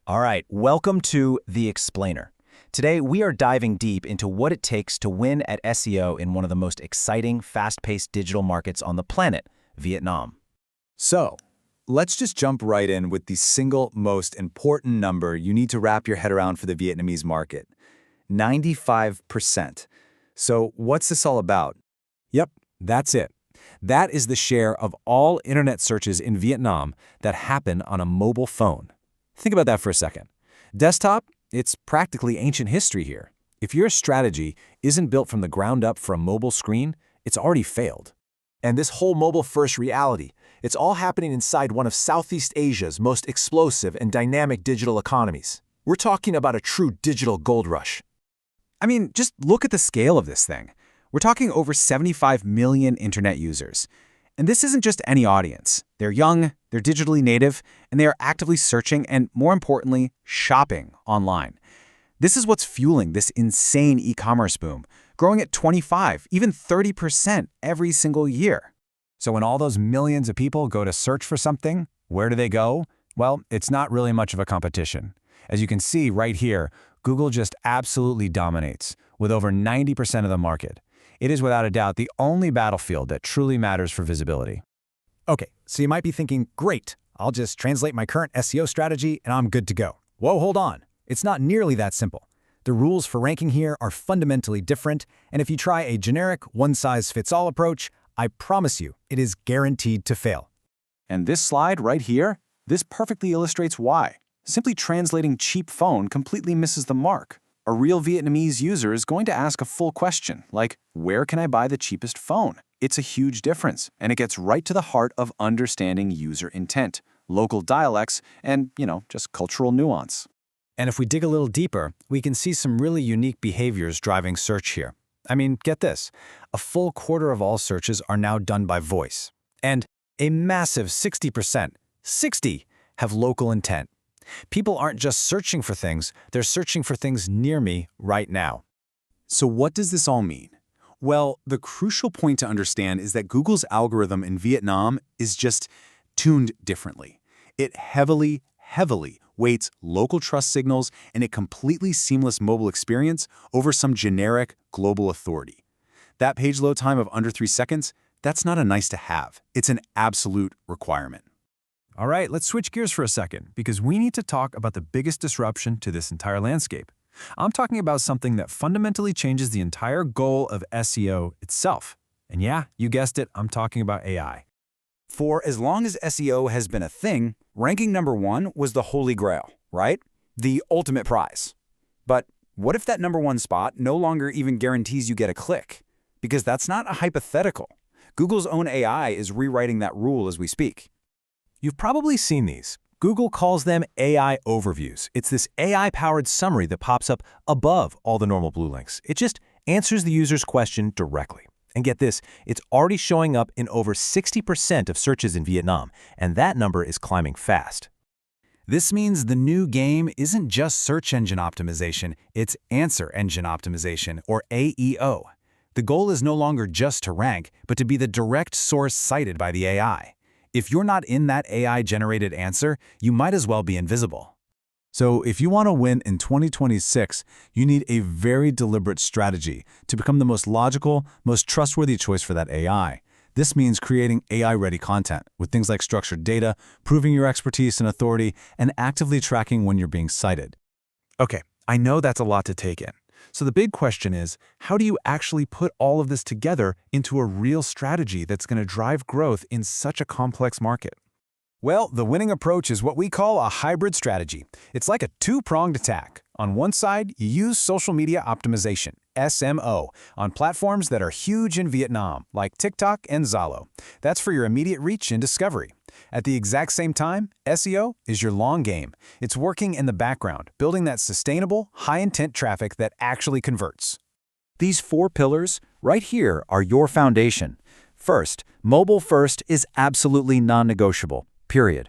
All right, welcome to The Explainer. Today, we are diving deep into what it takes to win at SEO in one of the most exciting, fast-paced digital markets on the planet, Vietnam. So, let's just jump right in with the single most important number you need to wrap your head around for the Vietnamese market. 95%. So, what's this all about? Yep, that's it. That is the share of all internet searches in Vietnam that happen on a mobile phone. Think about that for a second. Desktop, it's practically ancient history here. If your strategy isn't built from the ground up for a mobile screen, it's already failed. And this whole mobile-first reality, it's all happening inside one of Southeast Asia's most explosive and dynamic digital economies. We're talking about a true digital gold rush. I mean, just look at the scale of this thing. We're talking over 75 million internet users. And this isn't just any audience. They're young, they're digitally native, and they are actively searching and, more importantly, shopping online. This is what's fueling this insane e-commerce boom, growing at 25, even 30% every single year. So when all those millions of people go to search for something, where do they go? Well, it's not really much of a competition. As you can see right here, Google just absolutely dominates, with over 90% of the market. It is without a doubt the only battlefield that truly matters for visibility. Okay, so you might be thinking, great, I'll just translate my current SEO strategy and I'm good to go. Whoa, hold on. It's not nearly that simple. The rules for ranking here are fundamentally different, and if you try a generic one-size-fits-all approach, I promise you, it is guaranteed to fail. And this slide right here, this perfectly illustrates why. Simply translating cheap phone completely misses the mark. A real Vietnamese user is going to ask a full question, like, where can I buy the cheapest phone? It's a huge difference, and it gets right to the heart of understanding user intent, local dialects, and, just cultural nuance. And if we dig a little deeper, we can see some really unique behaviors driving search here. I mean, get this. A full quarter of all searches are now done by voice. And a massive 60%, have local intent. People aren't just searching for things, they're searching for things near me right now. So what does this all mean? Well, the crucial point to understand is that Google's algorithm in Vietnam is just tuned differently. It heavily weights local trust signals and a completely seamless mobile experience over some generic global authority. That page load time of under 3 seconds, that's not a nice to have. It's an absolute requirement. All right, let's switch gears for a second, because we need to talk about the biggest disruption to this entire landscape. I'm talking about something that fundamentally changes the entire goal of SEO itself. And yeah, you guessed it, I'm talking about AI. For as long as SEO has been a thing, ranking number 1 was the holy grail, right? The ultimate prize. But what if that number 1 spot no longer even guarantees you get a click? Because that's not a hypothetical. Google's own AI is rewriting that rule as we speak. You've probably seen these. Google calls them AI overviews. It's this AI-powered summary that pops up above all the normal blue links. It just answers the user's question directly. And get this, it's already showing up in over 60% of searches in Vietnam, and that number is climbing fast. This means the new game isn't just search engine optimization, it's answer engine optimization, or AEO. The goal is no longer just to rank, but to be the direct source cited by the AI. If you're not in that AI-generated answer, you might as well be invisible. So if you want to win in 2026, you need a very deliberate strategy to become the most logical, most trustworthy choice for that AI. This means creating AI-ready content with things like structured data, proving your expertise and authority, and actively tracking when you're being cited. Okay, I know that's a lot to take in. So the big question is, how do you actually put all of this together into a real strategy that's going to drive growth in such a complex market? Well, the winning approach is what we call a hybrid strategy. It's like a two-pronged attack. On one side, you use social media optimization, SMO, on platforms that are huge in Vietnam, like TikTok and Zalo. That's for your immediate reach and discovery. At the exact same time, SEO is your long game. It's working in the background, building that sustainable, high-intent traffic that actually converts. These 4 pillars right here are your foundation. First, mobile first is absolutely non-negotiable, period.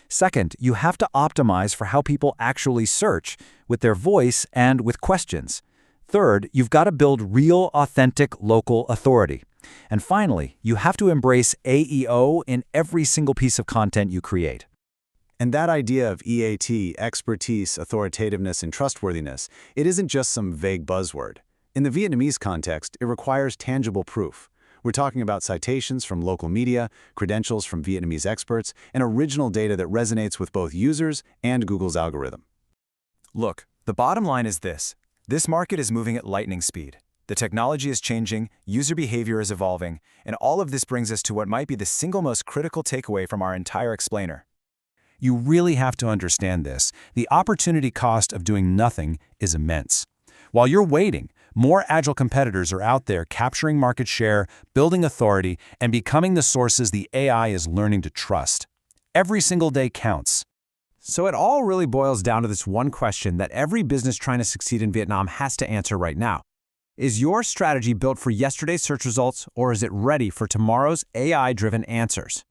Second, you have to optimize for how people actually search, with their voice and with questions. Third, you've got to build real, authentic, local authority. And finally, you have to embrace AEO in every single piece of content you create. And that idea of EAT, expertise, authoritativeness, and trustworthiness, it isn't just some vague buzzword. In the Vietnamese context, it requires tangible proof. We're talking about citations from local media, credentials from Vietnamese experts, and original data that resonates with both users and Google's algorithm. Look, the bottom line is this. This market is moving at lightning speed. The technology is changing, user behavior is evolving, and all of this brings us to what might be the single most critical takeaway from our entire explainer. You really have to understand this. The opportunity cost of doing nothing is immense. While you're waiting, more agile competitors are out there capturing market share, building authority, and becoming the sources the AI is learning to trust. Every single day counts. So it all really boils down to this one question that every business trying to succeed in Vietnam has to answer right now. Is your strategy built for yesterday's search results, or is it ready for tomorrow's AI-driven answers?